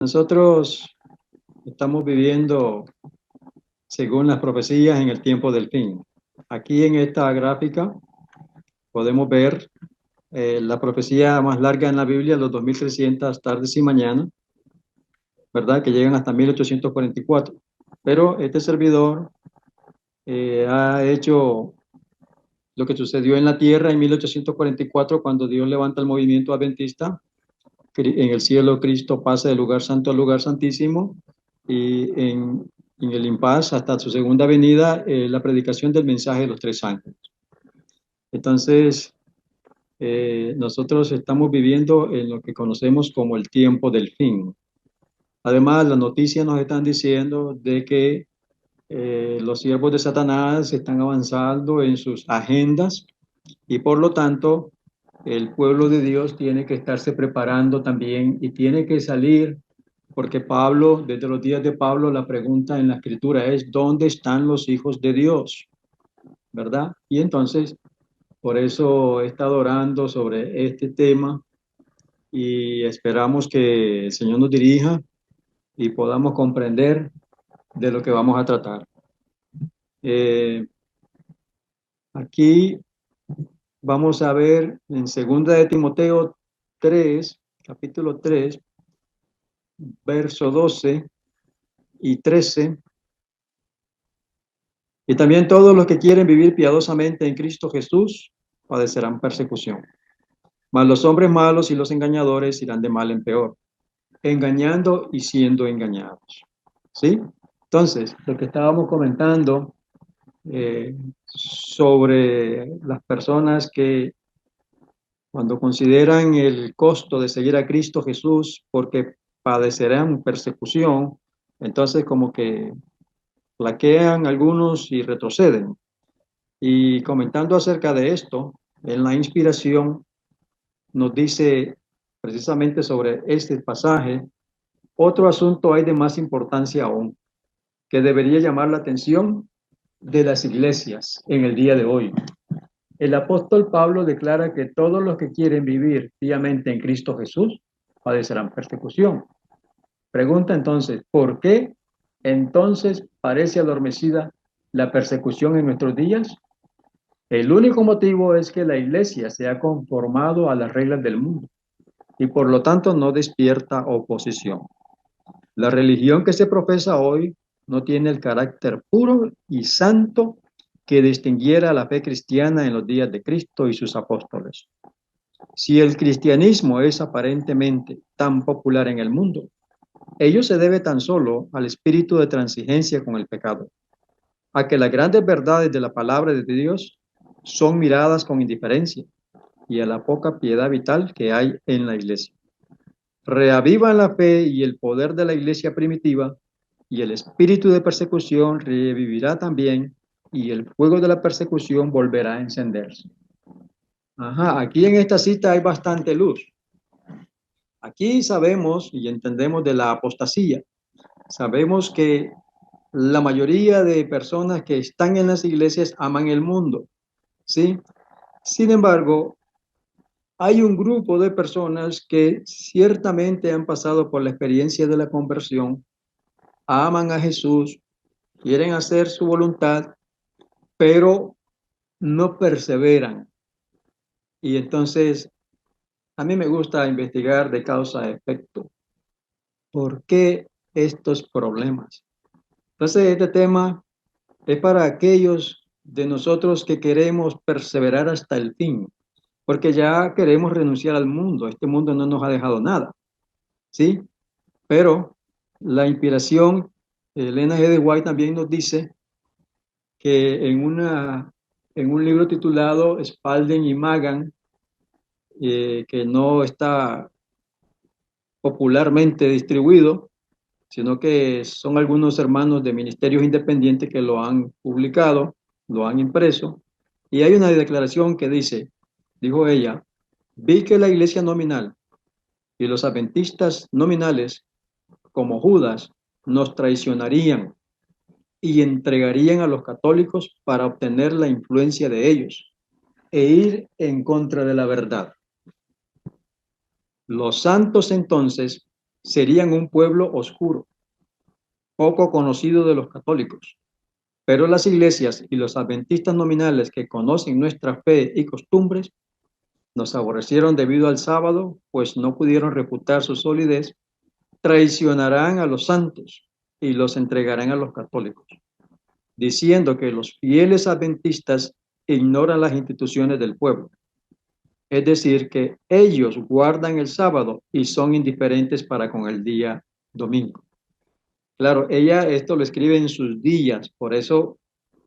Nosotros estamos viviendo, según las profecías, en el tiempo del fin. Aquí en esta gráfica podemos ver la profecía más larga en la Biblia, los 2300 tardes y mañanas, ¿verdad? Que llegan hasta 1844. Pero este servidor ha hecho lo que sucedió en la tierra en 1844 cuando Dios levanta el movimiento adventista. En el cielo Cristo pasa del lugar santo al lugar santísimo y en el impas hasta su segunda venida, la predicación del mensaje de los tres ángeles. Entonces, nosotros estamos viviendo en lo que conocemos como el tiempo del fin. Además, las noticias nos están diciendo de que los siervos de Satanás están avanzando en sus agendas y por lo tanto el pueblo de Dios tiene que estarse preparando también y tiene que salir, porque Pablo, desde los días de Pablo, la pregunta en la escritura es, ¿dónde están los hijos de Dios? ¿Verdad? Y entonces, por eso he estado orando sobre este tema y esperamos que el Señor nos dirija y podamos comprender de lo que vamos a tratar. Aquí vamos a ver en segunda de Timoteo 3, capítulo 3, verso 12 y 13. Y también todos los que quieren vivir piadosamente en Cristo Jesús padecerán persecución. Mas los hombres malos y los engañadores irán de mal en peor, engañando y siendo engañados. ¿Sí? Entonces, lo que estábamos comentando sobre las personas que cuando consideran el costo de seguir a Cristo Jesús porque padecerán persecución, entonces como que flaquean algunos y retroceden. Y comentando acerca de esto, en la inspiración nos dice precisamente sobre este pasaje, otro asunto hay de más importancia aún, que debería llamar la atención de las iglesias en el día de hoy. El apóstol Pablo declara que todos los que quieren vivir piamente en Cristo Jesús padecerán persecución. Pregunta entonces, ¿por qué entonces parece adormecida la persecución en nuestros días? El único motivo es que la iglesia se ha conformado a las reglas del mundo y por lo tanto no despierta oposición. La religión que se profesa hoy no tiene el carácter puro y santo que distinguiera la fe cristiana en los días de Cristo y sus apóstoles. Si el cristianismo es aparentemente tan popular en el mundo, ello se debe tan solo al espíritu de transigencia con el pecado, a que las grandes verdades de la palabra de Dios son miradas con indiferencia y a la poca piedad vital que hay en la iglesia. Reavivan la fe y el poder de la iglesia primitiva y el espíritu de persecución revivirá también y el fuego de la persecución volverá a encenderse. Ajá, aquí en esta cita hay bastante luz. Aquí sabemos y entendemos de la apostasía. Sabemos que la mayoría de personas que están en las iglesias aman el mundo, ¿sí? Sin embargo, hay un grupo de personas que ciertamente han pasado por la experiencia de la conversión, aman a Jesús, quieren hacer su voluntad, pero no perseveran. Y entonces, a mí me gusta investigar de causa a efecto. ¿Por qué estos problemas? Entonces, este tema es para aquellos de nosotros que queremos perseverar hasta el fin, porque ya queremos renunciar al mundo. Este mundo no nos ha dejado nada, ¿sí? Pero la inspiración, Elena G. de White también nos dice que en un libro titulado Spalding y Magan, que no está popularmente distribuido, sino que son algunos hermanos de ministerios independientes que lo han publicado, lo han impreso, y hay una declaración que dice, dijo ella, vi que la iglesia nominal y los adventistas nominales, como Judas, nos traicionarían y entregarían a los católicos para obtener la influencia de ellos e ir en contra de la verdad. Los santos entonces serían un pueblo oscuro, poco conocido de los católicos. Pero las iglesias y los adventistas nominales que conocen nuestra fe y costumbres nos aborrecieron debido al sábado, pues no pudieron reputar su solidez, traicionarán a los santos y los entregarán a los católicos, diciendo que los fieles adventistas ignoran las instituciones del pueblo. Es decir, que ellos guardan el sábado y son indiferentes para con el día domingo. Claro, ella esto lo escribe en sus días, por eso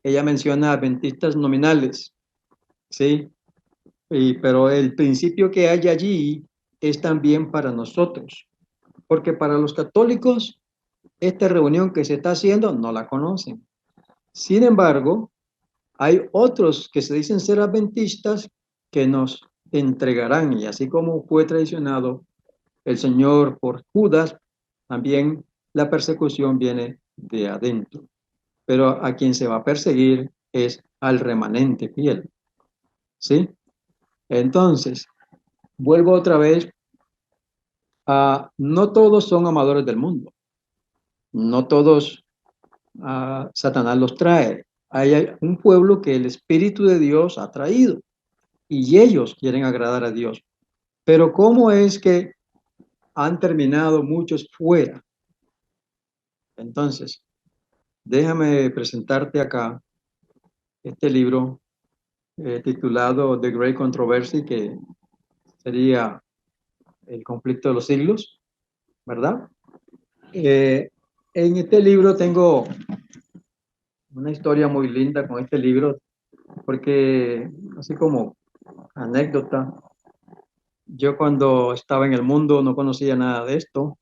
ella menciona adventistas nominales, ¿sí? Pero el principio que hay allí es también para nosotros, porque para los católicos esta reunión que se está haciendo no la conocen. Sin embargo, hay otros que se dicen ser adventistas que nos entregarán, y así como fue traicionado el Señor por Judas, también la persecución viene de adentro. Pero a quien se va a perseguir es al remanente fiel, ¿sí? Entonces, vuelvo otra vez a, no todos son amadores del mundo, no todos Satanás los trae. Hay un pueblo que el Espíritu de Dios ha traído y ellos quieren agradar a Dios. Pero ¿cómo es que han terminado muchos fuera? Entonces, déjame presentarte acá este libro titulado The Great Controversy, que sería el conflicto de los siglos, ¿verdad? En este libro tengo una historia muy linda con este libro, porque así como anécdota, yo cuando estaba en el mundo no conocía nada de esto,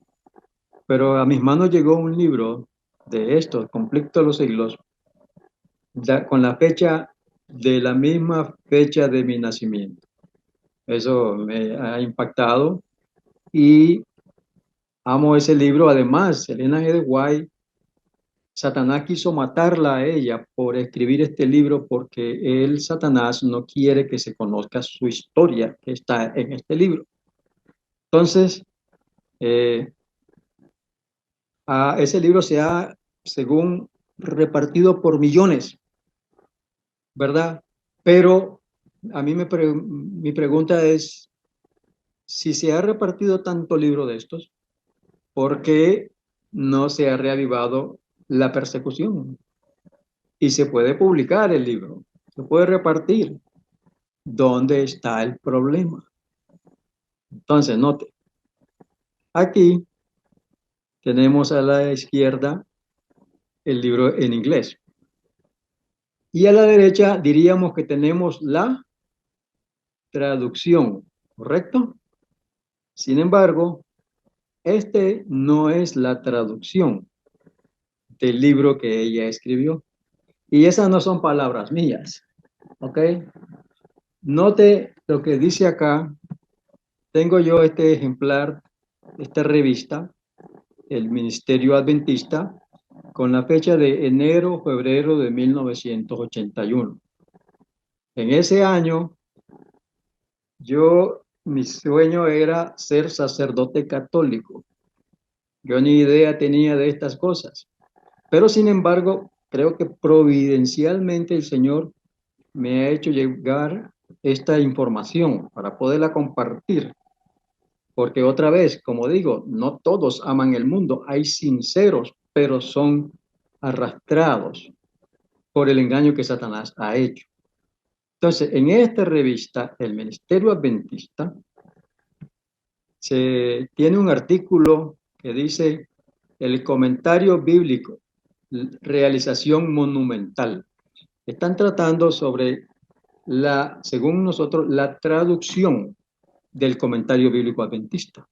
pero a mis manos llegó un libro de esto, Conflicto de los Siglos, con la fecha de la misma fecha de mi nacimiento. Eso me ha impactado y amo ese libro. Además, Elena G. de White, Satanás quiso matarla a ella por escribir este libro porque él, Satanás, no quiere que se conozca su historia que está en este libro. Entonces, eh, ese libro se ha, según, repartido por millones, ¿verdad? Pero a mí mi pregunta es, si se ha repartido tanto libro de estos, ¿por qué no se ha reavivado la persecución? Y se puede publicar el libro, se puede repartir. ¿Dónde está el problema? Entonces, note, aquí tenemos a la izquierda el libro en inglés. Y a la derecha diríamos que tenemos la traducción, ¿correcto? Sin embargo, este no es la traducción del libro que ella escribió. Y esas no son palabras mías, ¿ok? Note lo que dice acá. Tengo yo este ejemplar, esta revista, el Ministerio Adventista, con la fecha de enero-febrero de 1981. En ese año, mi sueño era ser sacerdote católico. Yo ni idea tenía de estas cosas. Pero sin embargo, creo que providencialmente el Señor me ha hecho llegar esta información para poderla compartir. Porque otra vez, como digo, no todos aman el mundo. Hay sinceros, pero son arrastrados por el engaño que Satanás ha hecho. Entonces, en esta revista, el Ministerio Adventista, se tiene un artículo que dice el comentario bíblico, realización monumental. Están tratando sobre según nosotros, la traducción del comentario bíblico adventista.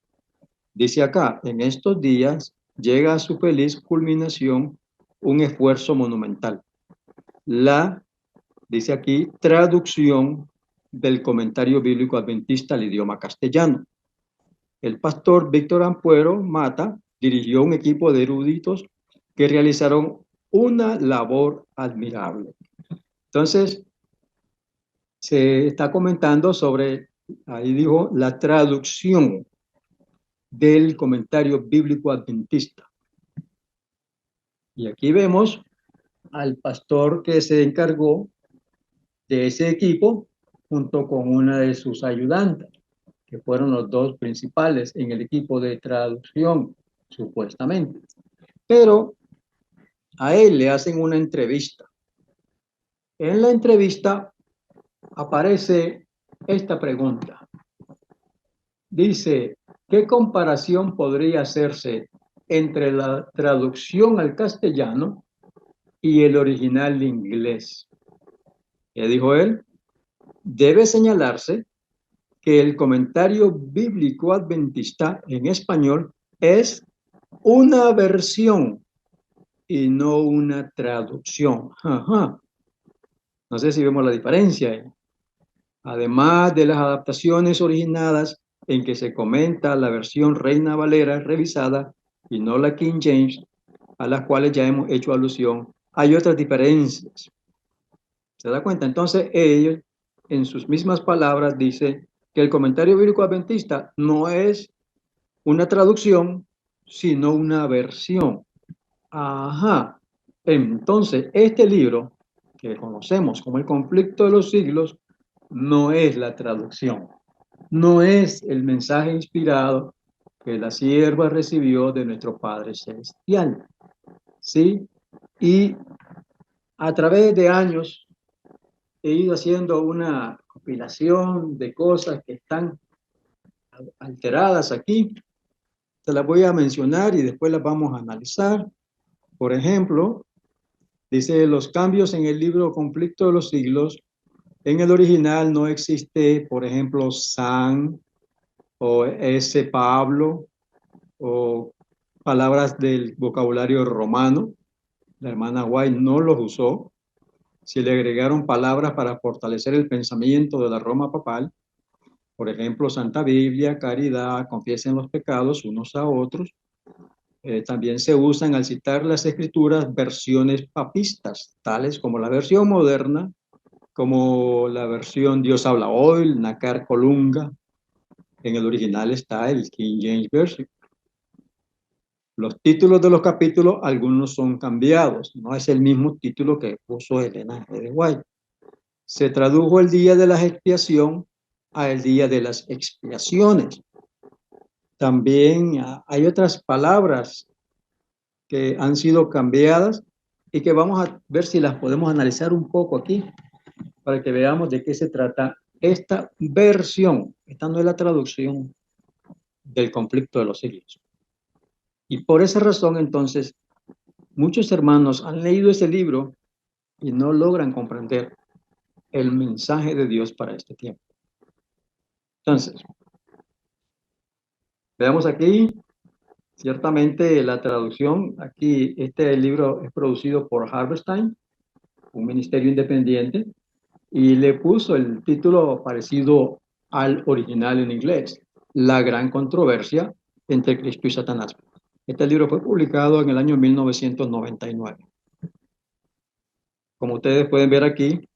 Dice acá, en estos días llega a su feliz culminación un esfuerzo monumental. Dice aquí, traducción del comentario bíblico adventista al idioma castellano. El pastor Víctor Ampuero Mata dirigió un equipo de eruditos que realizaron una labor admirable. Entonces, se está comentando sobre, ahí dijo, la traducción del comentario bíblico adventista. Y aquí vemos al pastor que se encargó de ese equipo junto con una de sus ayudantes, que fueron los dos principales en el equipo de traducción, supuestamente. Pero a él le hacen una entrevista. En la entrevista aparece esta pregunta. Dice, ¿qué comparación podría hacerse entre la traducción al castellano y el original inglés? ¿Qué dijo él? Debe señalarse que el comentario bíblico adventista en español es una versión y no una traducción. Ajá. No sé si vemos la diferencia. Además de las adaptaciones originadas en que se comenta la versión Reina Valera revisada y no la King James, a las cuales ya hemos hecho alusión, hay otras diferencias. ¿Se da cuenta? Entonces ellos, en sus mismas palabras, dicen que el comentario bíblico adventista no es una traducción, sino una versión. Ajá. Entonces, este libro, que conocemos como El conflicto de los siglos, no es la traducción, no es el mensaje inspirado que la sierva recibió de nuestro Padre Celestial. ¿Sí? Y a través de años he ido haciendo una compilación de cosas que están alteradas aquí. Se las voy a mencionar y después las vamos a analizar. Por ejemplo, dice, los cambios en el libro Conflicto de los Siglos, en el original no existe, por ejemplo, San o ese Pablo o palabras del vocabulario romano. La hermana White no los usó. Se le agregaron palabras para fortalecer el pensamiento de la Roma papal. Por ejemplo, Santa Biblia, caridad, confiesen los pecados unos a otros. También se usan al citar las escrituras versiones papistas, tales como la versión moderna, como la versión Dios habla hoy, Nacar Colunga. En el original está el King James Version. Los títulos de los capítulos, algunos son cambiados, no es el mismo título que puso Elena G. de White. Se tradujo el día de la expiación a el día de las expiaciones. También hay otras palabras que han sido cambiadas y que vamos a ver si las podemos analizar un poco aquí para que veamos de qué se trata esta versión. Esta no es la traducción del conflicto de los siglos. Y por esa razón, entonces, muchos hermanos han leído ese libro y no logran comprender el mensaje de Dios para este tiempo. Entonces, veamos aquí, ciertamente la traducción, aquí este libro es producido por Harvestine, un ministerio independiente, y le puso el título parecido al original en inglés, La gran controversia entre Cristo y Satanás. Este libro fue publicado en el año 1999. Como ustedes pueden ver aquí,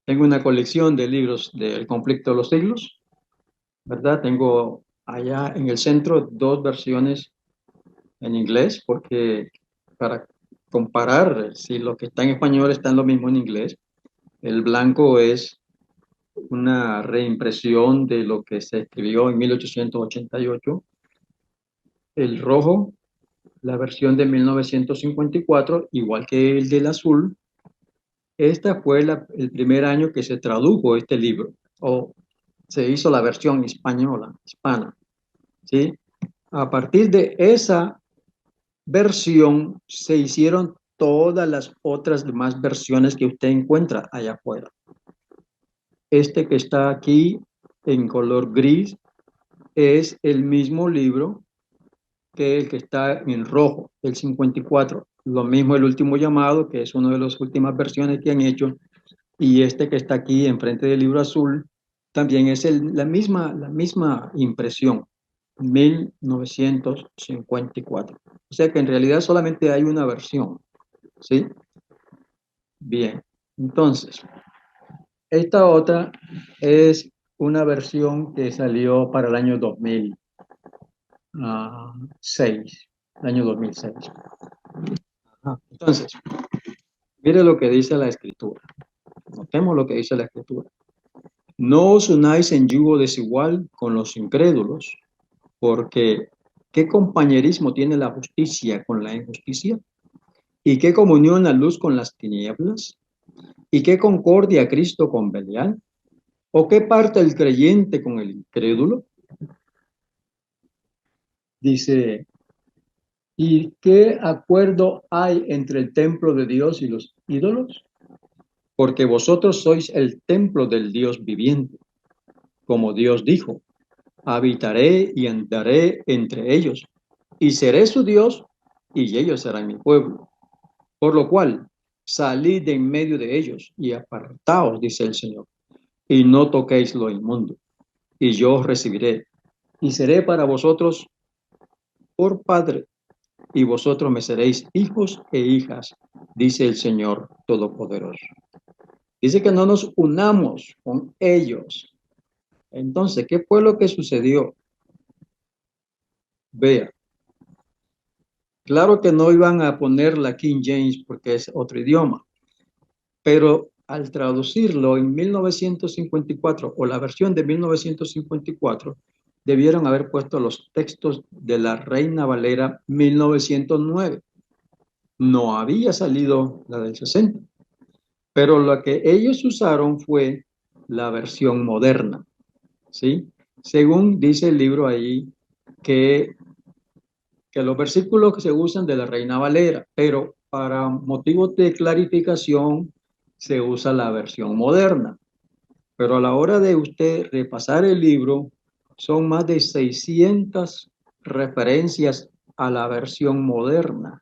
tengo una colección de libros del conflicto de los siglos, ¿verdad? Tengo allá en el centro dos versiones en inglés, porque para comparar si lo que está en español está en lo mismo en inglés, el blanco es una reimpresión de lo que se escribió en 1888, el rojo, la versión de 1954, igual que el del azul. Esta fue el primer año que se tradujo este libro, o se hizo la versión española, hispana, ¿sí? A partir de esa versión se hicieron todas las otras demás versiones que usted encuentra allá afuera. Este que está aquí en color gris es el mismo libro que el que está en rojo, el 54. Lo mismo el último llamado, que es una de las últimas versiones que han hecho, y este que está aquí enfrente del libro azul, también es la misma impresión, 1954. O sea que en realidad solamente hay una versión, ¿sí? Bien, entonces, esta otra es una versión que salió para el año 2000. 6, el año 2006. Entonces, mire lo que dice la Escritura. Notemos lo que dice la Escritura. No os unáis en yugo desigual con los incrédulos, porque ¿qué compañerismo tiene la justicia con la injusticia? ¿Y qué comunión la luz con las tinieblas? ¿Y qué concordia Cristo con Belial? ¿O qué parte el creyente con el incrédulo? Dice, ¿y qué acuerdo hay entre el templo de Dios y los ídolos? Porque vosotros sois el templo del Dios viviente. Como Dios dijo, habitaré y andaré entre ellos, y seré su Dios, y ellos serán mi pueblo. Por lo cual, salid de en medio de ellos y apartaos, dice el Señor, y no toquéis lo inmundo, y yo os recibiré, y seré para vosotros por Padre, y vosotros me seréis hijos e hijas, dice el Señor Todopoderoso. Dice que no nos unamos con ellos. Entonces, ¿qué fue lo que sucedió? Vea, claro que no iban a poner la King James porque es otro idioma, pero al traducirlo en 1954 o la versión de 1954, debieron haber puesto los textos de la Reina Valera 1909. No había salido la del 60, pero lo que ellos usaron fue la versión moderna, ¿sí? Según dice el libro ahí, que, que los versículos que se usan de la Reina Valera, pero para motivos de clarificación se usa la versión moderna. Pero a la hora de usted repasar el libro, son más de 600 referencias a la versión moderna.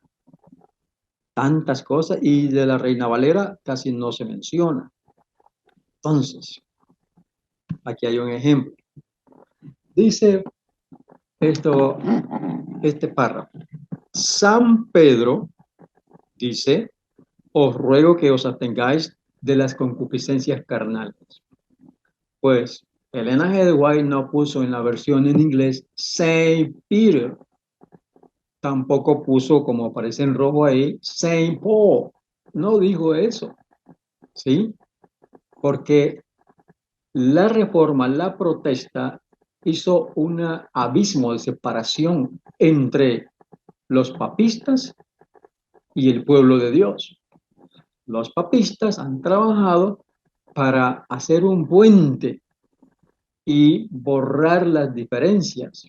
Tantas cosas, y de la Reina Valera casi no se menciona. Entonces, aquí hay un ejemplo. Dice esto, este párrafo. San Pedro dice, os ruego que os atengáis de las concupiscencias carnales. Pues Elena G. White no puso en la versión en inglés Saint Peter, tampoco puso, como aparece en rojo ahí, Saint Paul. No dijo eso, ¿sí? Porque la reforma, la protesta, hizo un abismo de separación entre los papistas y el pueblo de Dios. Los papistas han trabajado para hacer un puente y borrar las diferencias.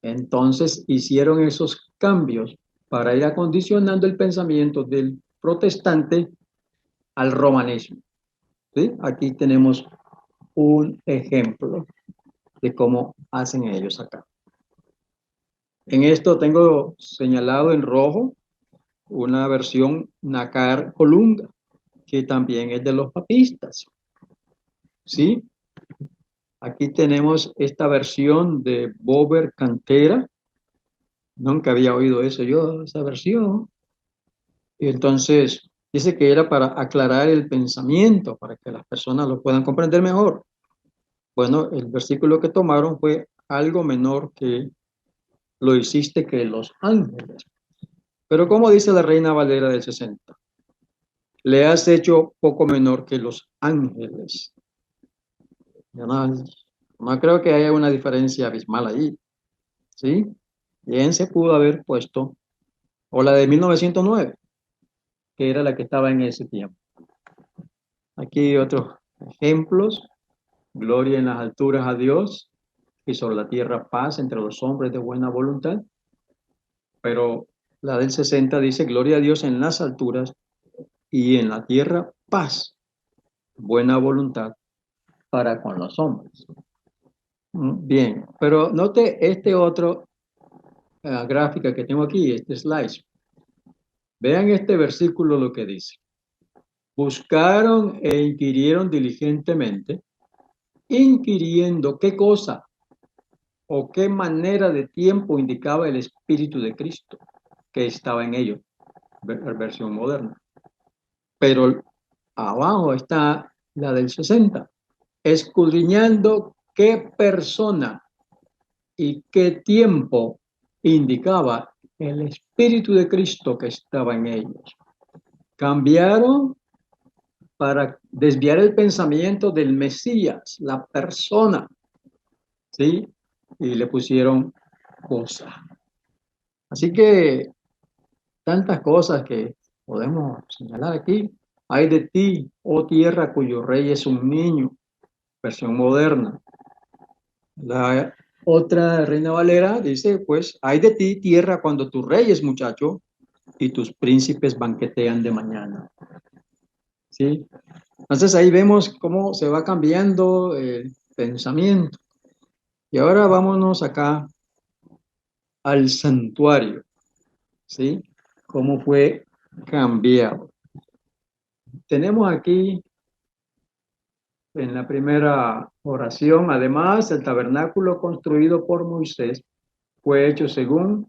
Entonces hicieron esos cambios para ir acondicionando el pensamiento del protestante al romanismo. ¿Sí? Aquí tenemos un ejemplo de cómo hacen ellos acá. En esto tengo señalado en rojo una versión Nacar Colunga, que también es de los papistas. ¿Sí? Aquí tenemos esta versión de Bober Cantera. Nunca había oído eso yo, esa versión. Y entonces dice que era para aclarar el pensamiento, para que las personas lo puedan comprender mejor. Bueno, el versículo que tomaron fue algo menor que lo hiciste que los ángeles. Pero como dice la Reina Valera del 60, le has hecho poco menor que los ángeles. Yo no creo que haya una diferencia abismal allí, ¿sí? Bien se pudo haber puesto, o la de 1909, que era la que estaba en ese tiempo. Aquí otros ejemplos. Gloria en las alturas a Dios y sobre la tierra paz entre los hombres de buena voluntad. Pero la del 60 dice, gloria a Dios en las alturas y en la tierra paz, buena voluntad para con los hombres. Bien, pero note este otro gráfica que tengo aquí, este slide. Vean este versículo lo que dice. Buscaron e inquirieron diligentemente, inquiriendo qué cosa o qué manera de tiempo indicaba el Espíritu de Cristo que estaba en ellos, versión moderna. Pero abajo está la del 60, escudriñando qué persona y qué tiempo indicaba el Espíritu de Cristo que estaba en ellos. Cambiaron para desviar el pensamiento del Mesías, la persona, ¿sí? Y le pusieron cosa. Así que tantas cosas que podemos señalar aquí. Hay de ti, oh tierra, cuyo rey es un niño, versión moderna. La otra Reina Valera dice, pues, hay de ti, tierra, cuando tu rey es muchacho y tus príncipes banquetean de mañana. ¿Sí? Entonces ahí vemos cómo se va cambiando el pensamiento. Y ahora vámonos acá al santuario, ¿sí? Cómo fue cambiado. Tenemos aquí en la primera oración, además, el tabernáculo construido por Moisés fue hecho según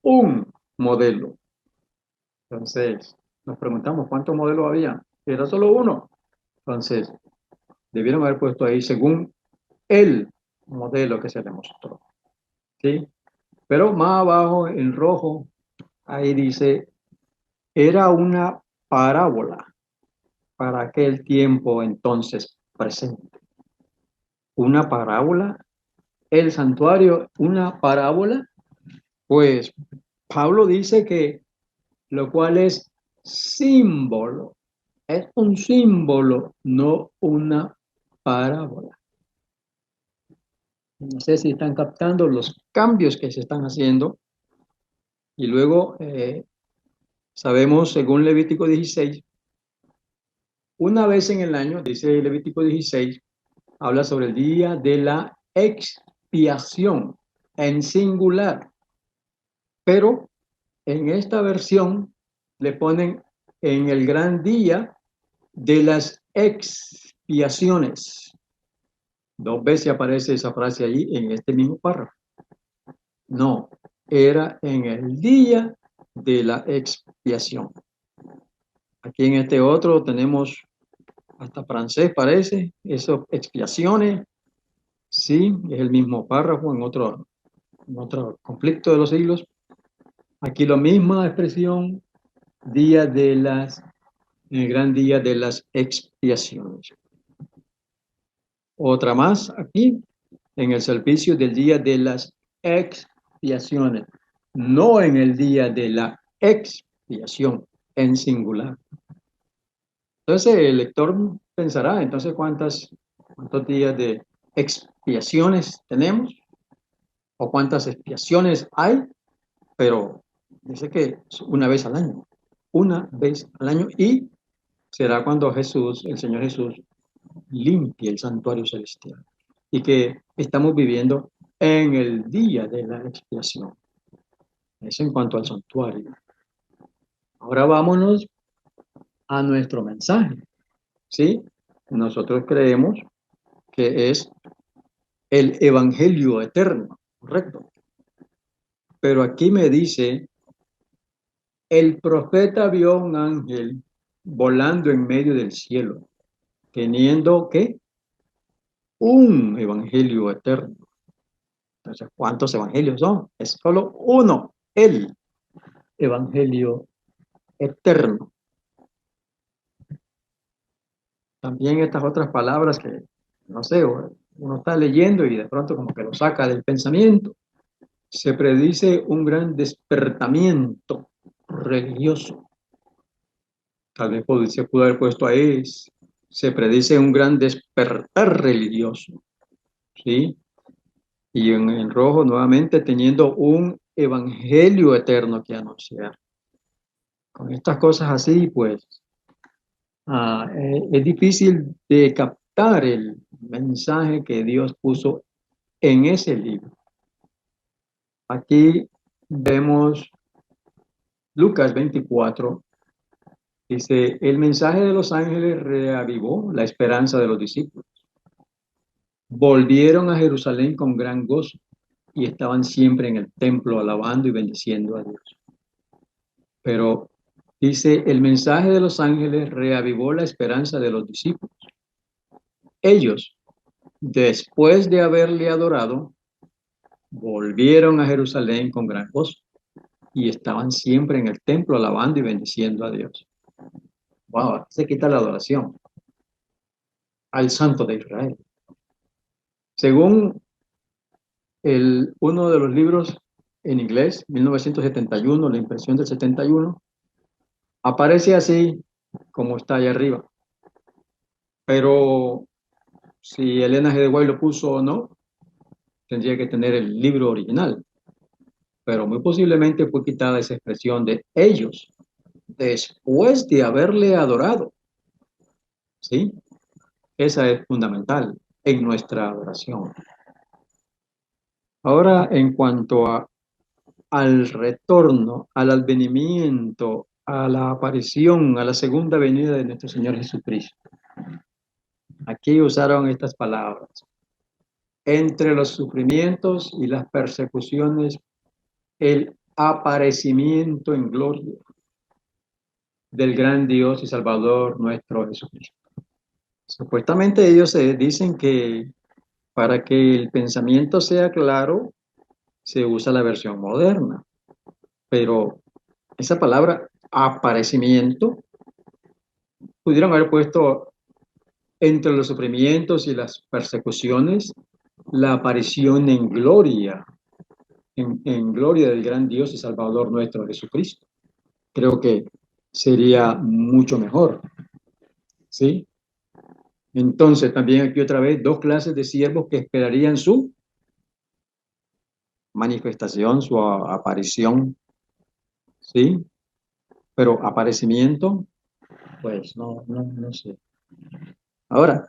un modelo. Entonces, nos preguntamos cuántos modelos había. Era solo uno. Entonces, debieron haber puesto ahí según el modelo que se demostró. ¿Sí? Pero más abajo, en rojo, ahí dice, era una parábola para aquel tiempo entonces presente. Una parábola, el santuario, una parábola, pues Pablo dice que lo cual es símbolo, es un símbolo, no una parábola. No sé si están captando los cambios que se están haciendo. Y luego sabemos, según Levítico 16, una vez en el año, dice Levítico 16, habla sobre el día de la expiación en singular, pero en esta versión le ponen en el gran día de las expiaciones. Dos veces aparece esa frase allí en este mismo párrafo. No, era en el día de la expiación. Aquí en este otro tenemos hasta francés parece, eso, expiaciones, sí, es el mismo párrafo en otro conflicto de los siglos. Aquí la misma expresión, día de las, el gran día de las expiaciones. Otra más aquí, en el servicio del día de las expiaciones, no en el día de la expiación, en singular. Entonces el lector pensará, entonces, ¿cuántos días de expiaciones tenemos? ¿O cuántas expiaciones hay? Pero dice que es una vez al año, y será cuando Jesús, el Señor Jesús, limpie el santuario celestial. Y que estamos viviendo en el día de la expiación. Eso en cuanto al santuario. Ahora vámonos a nuestro mensaje. ¿Sí? Nosotros creemos que es el Evangelio eterno, ¿correcto? Pero aquí me dice, el profeta vio un ángel volando en medio del cielo, teniendo, ¿qué? Un Evangelio eterno. Entonces, ¿cuántos evangelios son? Es solo uno, el Evangelio eterno. También estas otras palabras que, no sé, uno está leyendo y de pronto como que lo saca del pensamiento. Se predice un gran despertamiento religioso. Tal vez se pudo haber puesto ahí, se predice un gran despertar religioso, ¿sí? Y en rojo nuevamente teniendo un evangelio eterno que anunciar. Con estas cosas así, pues, es difícil de captar el mensaje que Dios puso en ese libro. Aquí vemos Lucas 24. Dice, el mensaje de los ángeles reavivó la esperanza de los discípulos. Volvieron a Jerusalén con gran gozo y estaban siempre en el templo alabando y bendiciendo a Dios. Pero dice, el mensaje de los ángeles reavivó la esperanza de los discípulos. Ellos, después de haberle adorado, volvieron a Jerusalén con gran gozo y estaban siempre en el templo alabando y bendiciendo a Dios. Wow, se quita la adoración al Santo de Israel. Según uno de los libros en inglés, 1971, la impresión del 71, aparece así como está ahí arriba. Pero si Elena G. de White lo puso o no, tendría que tener el libro original. Pero muy posiblemente fue quitada esa expresión de ellos después de haberle adorado. ¿Sí? Esa es fundamental en nuestra adoración. Ahora, en cuanto al retorno, al advenimiento, a la aparición, a la segunda venida de nuestro Señor Jesucristo. Aquí usaron estas palabras. Entre los sufrimientos y las persecuciones, el aparecimiento en gloria del gran Dios y Salvador nuestro Jesucristo. Supuestamente ellos dicen que para que el pensamiento sea claro, se usa la versión moderna, pero esa palabra aparecimiento pudieron haber puesto entre los sufrimientos y las persecuciones la aparición en gloria, en gloria del gran Dios y Salvador nuestro Jesucristo. Creo que sería mucho mejor, ¿sí? Entonces, también aquí otra vez, dos clases de siervos que esperarían su manifestación, su aparición, ¿sí? Pero aparecimiento, pues no sé. Ahora,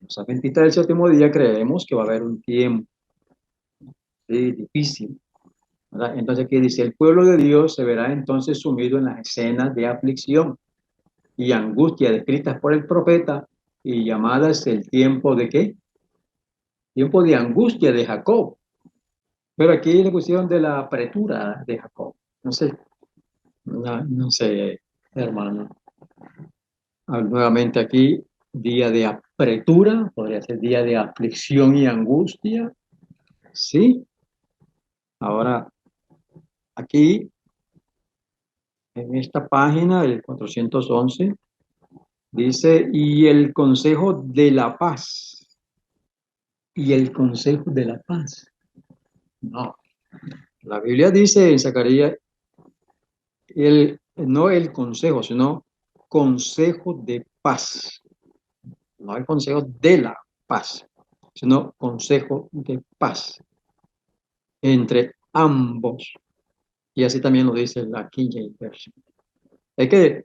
los adventistas del séptimo día creemos que va a haber un tiempo, ¿sí? Difícil, ¿verdad? Entonces aquí dice, el pueblo de Dios se verá entonces sumido en las escenas de aflicción y angustia descritas por el profeta y llamadas el tiempo de ¿qué? Tiempo de angustia de Jacob. Pero aquí le pusieron de la apretura de Jacob. No sé, no sé, hermano. Nuevamente aquí, día de apretura, podría ser día de aflicción y angustia. Sí. Ahora, aquí, en esta página, el 411, dice, y el consejo de la paz. Y el consejo de la paz. No. La Biblia dice en Zacarías, no el consejo, sino consejo de paz. No el consejo de la paz, sino consejo de paz entre ambos. Y así también lo dice la King James Version. Es que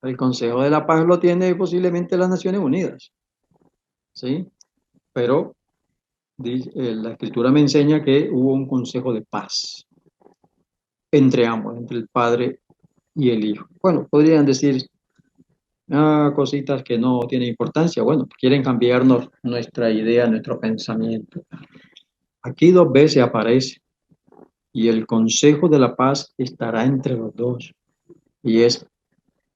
el consejo de la paz lo tiene posiblemente las Naciones Unidas, ¿sí? Pero la escritura me enseña que hubo un consejo de paz entre ambos, entre el Padre y el Hijo. Bueno, podrían decir cositas que no tienen importancia. Bueno, quieren cambiarnos nuestra idea, nuestro pensamiento. Aquí dos veces aparece y el consejo de la paz estará entre los dos. Y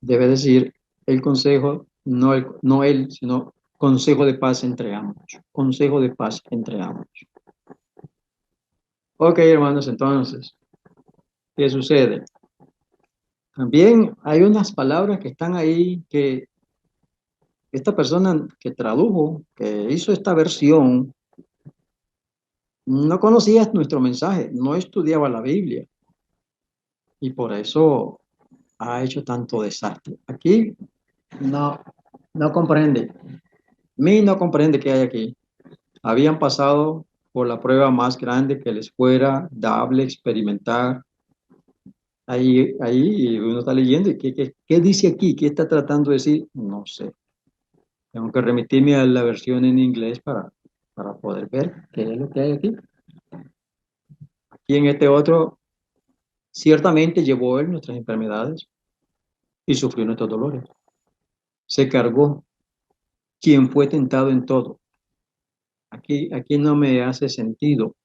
debe decir, el consejo, no él, sino consejo de paz entre ambos. Consejo de paz entre ambos. Ok, hermanos, entonces, ¿qué sucede? También hay unas palabras que están ahí que esta persona que tradujo, que hizo esta versión, no conocía nuestro mensaje, no estudiaba la Biblia y por eso ha hecho tanto desastre. Aquí no, no comprende, no comprende qué hay aquí. Habían pasado por la prueba más grande que les fuera dable experimentar. Ahí y uno está leyendo y ¿qué dice aquí? ¿Qué está tratando de decir? No sé. Tengo que remitirme a la versión en inglés para poder ver qué es lo que hay aquí. Aquí en este otro, ciertamente llevó él nuestras enfermedades y sufrió nuestros dolores. Se cargó quien fue tentado en todo. Aquí no me hace sentido.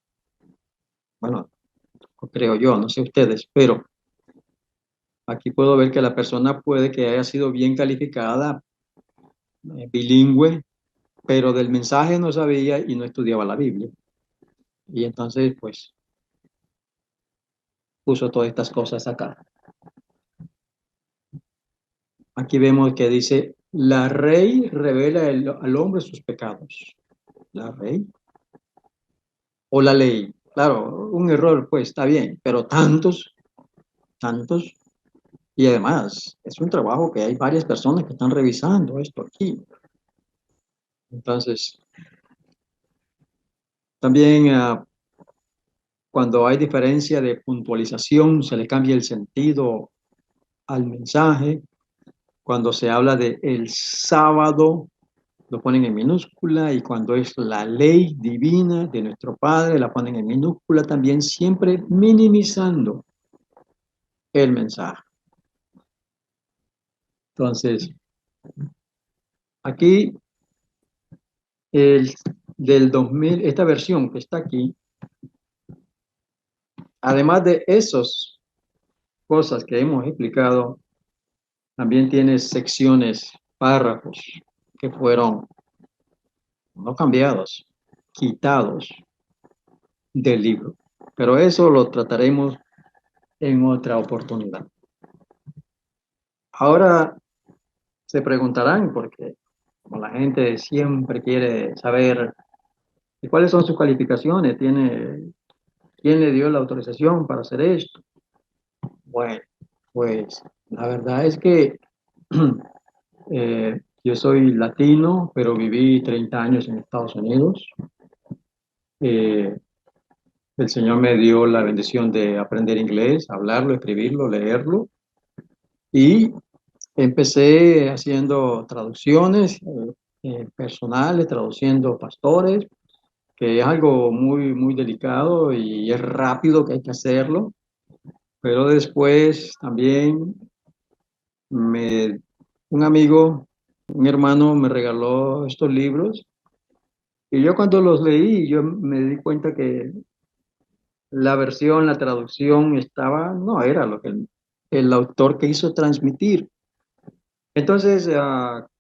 Bueno, creo yo, no sé ustedes, pero aquí puedo ver que la persona puede que haya sido bien calificada, bilingüe, pero del mensaje no sabía y no estudiaba la Biblia. Y entonces, pues, puso todas estas cosas acá. Aquí vemos que dice, la ley revela al hombre sus pecados. La ley o la ley. Claro, un error, pues está bien, pero tantos, tantos. Y además, es un trabajo que hay varias personas que están revisando esto aquí. Entonces, también cuando hay diferencia de puntualización, se le cambia el sentido al mensaje. Cuando se habla de el sábado, lo ponen en minúscula, y cuando es la ley divina de nuestro Padre, la ponen en minúscula también, siempre minimizando el mensaje. Entonces, aquí el, del 2000, esta versión que está aquí, además de esas cosas que hemos explicado, también tiene secciones, párrafos que fueron no cambiados, quitados del libro. Pero eso lo trataremos en otra oportunidad. Ahora se preguntarán, porque como la gente siempre quiere saber cuáles son sus calificaciones, quién le dio la autorización para hacer esto. Bueno, pues la verdad es que yo soy latino, pero viví 30 años en Estados Unidos. Eh, el Señor me dio la bendición de aprender inglés, hablarlo, escribirlo, leerlo, y empecé haciendo traducciones personales, traduciendo pastores, que es algo muy, muy delicado y es rápido que hay que hacerlo, pero después también me, un amigo, un hermano me regaló estos libros, y yo cuando los leí, yo me di cuenta que la versión, la traducción estaba, no era lo que el autor quiso transmitir. Entonces,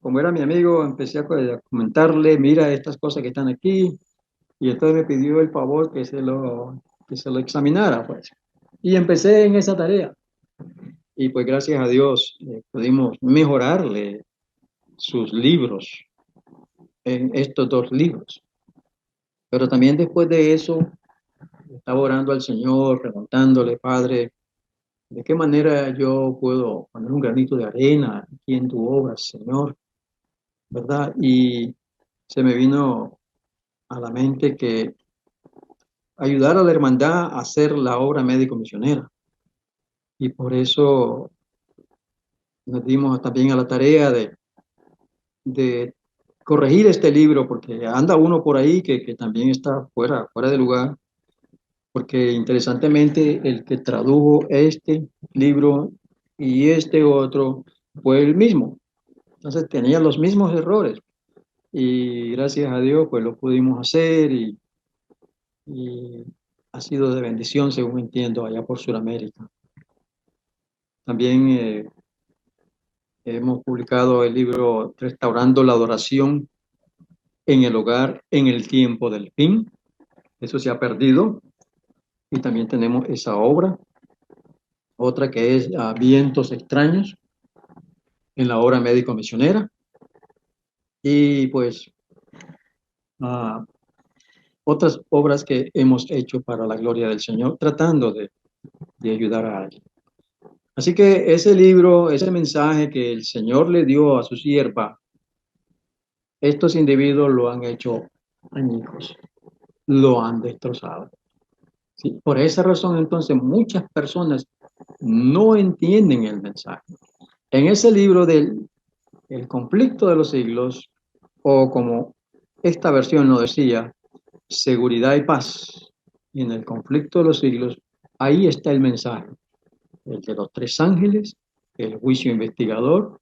como era mi amigo, empecé a comentarle, mira estas cosas que están aquí, y entonces me pidió el favor que se lo examinara, pues. Y empecé en esa tarea, y pues gracias a Dios pudimos mejorarle sus libros en estos dos libros. Pero también después de eso, estaba orando al Señor, preguntándole, Padre, ¿de qué manera yo puedo poner un granito de arena aquí en tu obra, Señor? ¿Verdad? Y se me vino a la mente que ayudar a la hermandad a hacer la obra médico-misionera. Y por eso nos dimos también a la tarea de corregir este libro, porque anda uno por ahí que también está fuera de lugar, porque interesantemente el que tradujo este libro y este otro fue el mismo. Entonces tenía los mismos errores, y gracias a Dios pues lo pudimos hacer, y ha sido de bendición, según entiendo, allá por Sudamérica. También hemos publicado el libro Restaurando la Adoración en el Hogar en el Tiempo del Fin. Eso se ha perdido, y también tenemos esa obra. Otra que es Vientos Extraños en la obra médico-misionera. Y pues ah, otras obras que hemos hecho para la gloria del Señor, tratando de ayudar a alguien. Así que ese libro, ese mensaje que el Señor le dio a su sierva, estos individuos lo han hecho añicos, lo han destrozado. ¿Sí? Por esa razón, entonces, muchas personas no entienden el mensaje. En ese libro del El conflicto de los siglos, o como esta versión lo decía, seguridad y paz en el conflicto de los siglos, ahí está el mensaje, el de los tres ángeles, el juicio investigador,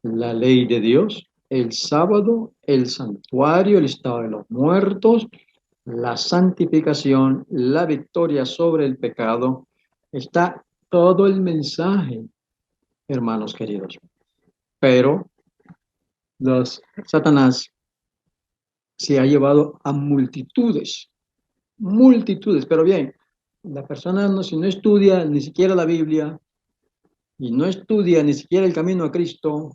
la ley de Dios, el sábado, el santuario, el estado de los muertos, la santificación, la victoria sobre el pecado. Está todo el mensaje, hermanos queridos. Pero Satanás se ha llevado a multitudes multitudes, pero bien, la persona no, si no estudia ni siquiera la Biblia y no estudia ni siquiera el camino a Cristo,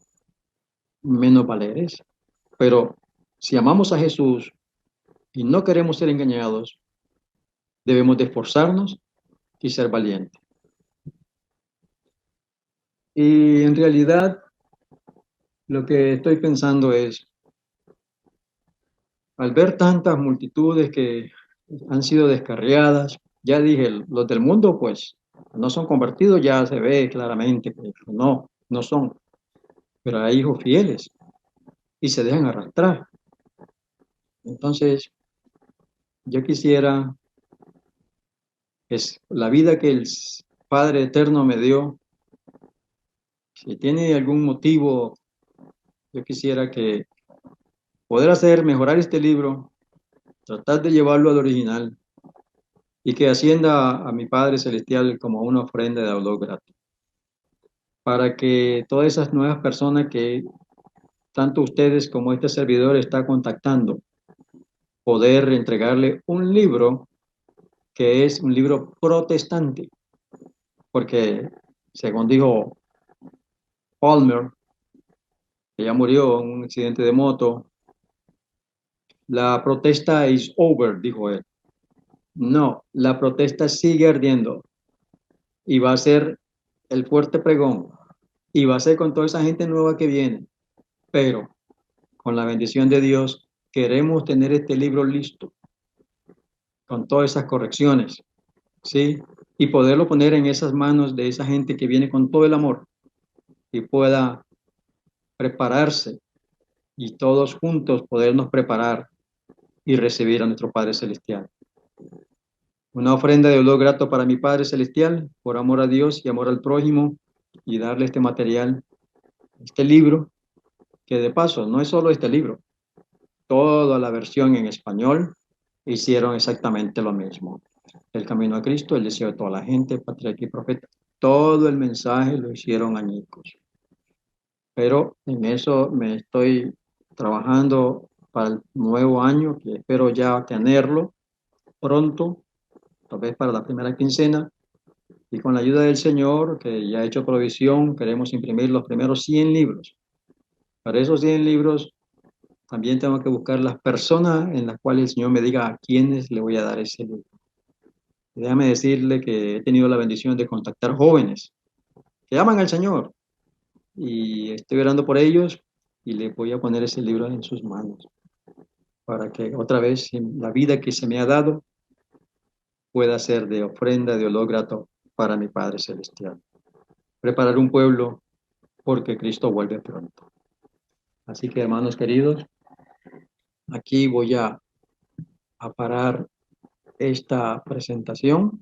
menos valer es. Pero si amamos a Jesús y no queremos ser engañados, debemos de esforzarnos y ser valientes. Y en realidad lo que estoy pensando es, al ver tantas multitudes que han sido descarriadas, ya dije, los del mundo pues no son convertidos, ya se ve claramente que no son, pero hay hijos fieles y se dejan arrastrar. Entonces, yo quisiera, es la vida que el Padre Eterno me dio, si tiene algún motivo, yo quisiera que poder hacer, mejorar este libro, tratar de llevarlo al original y que ascienda a mi Padre Celestial como una ofrenda de olor grato, para que todas esas nuevas personas que tanto ustedes como este servidor está contactando, poder entregarle un libro que es un libro protestante, porque según dijo Palmer, que ya murió en un accidente de moto, la protesta is over, dijo él. No, la protesta sigue ardiendo y va a ser el fuerte pregón y va a ser con toda esa gente nueva que viene, pero con la bendición de Dios queremos tener este libro listo con todas esas correcciones, ¿sí? Y poderlo poner en esas manos de esa gente que viene con todo el amor y pueda prepararse y todos juntos podernos preparar y recibir a nuestro Padre Celestial. Una ofrenda de olor grato para mi Padre Celestial, por amor a Dios y amor al prójimo, y darle este material, este libro, que de paso no es solo este libro, toda la versión en español hicieron exactamente lo mismo. El camino a Cristo, el deseo de toda la gente, patriarca y profeta, todo el mensaje lo hicieron añicos. Pero en eso me estoy trabajando para el nuevo año, que espero ya tenerlo pronto, tal vez para la primera quincena, y con la ayuda del Señor, que ya ha hecho provisión, queremos imprimir los primeros 100 libros. Para esos 100 libros, también tengo que buscar las personas en las cuales el Señor me diga a quiénes le voy a dar ese libro. Déjame decirle que he tenido la bendición de contactar jóvenes que aman al Señor y estoy orando por ellos y le voy a poner ese libro en sus manos para que otra vez la vida que se me ha dado pueda ser de ofrenda de olor grato para mi Padre Celestial. Preparar un pueblo porque Cristo vuelve pronto. Así que, hermanos queridos, aquí voy a parar esta presentación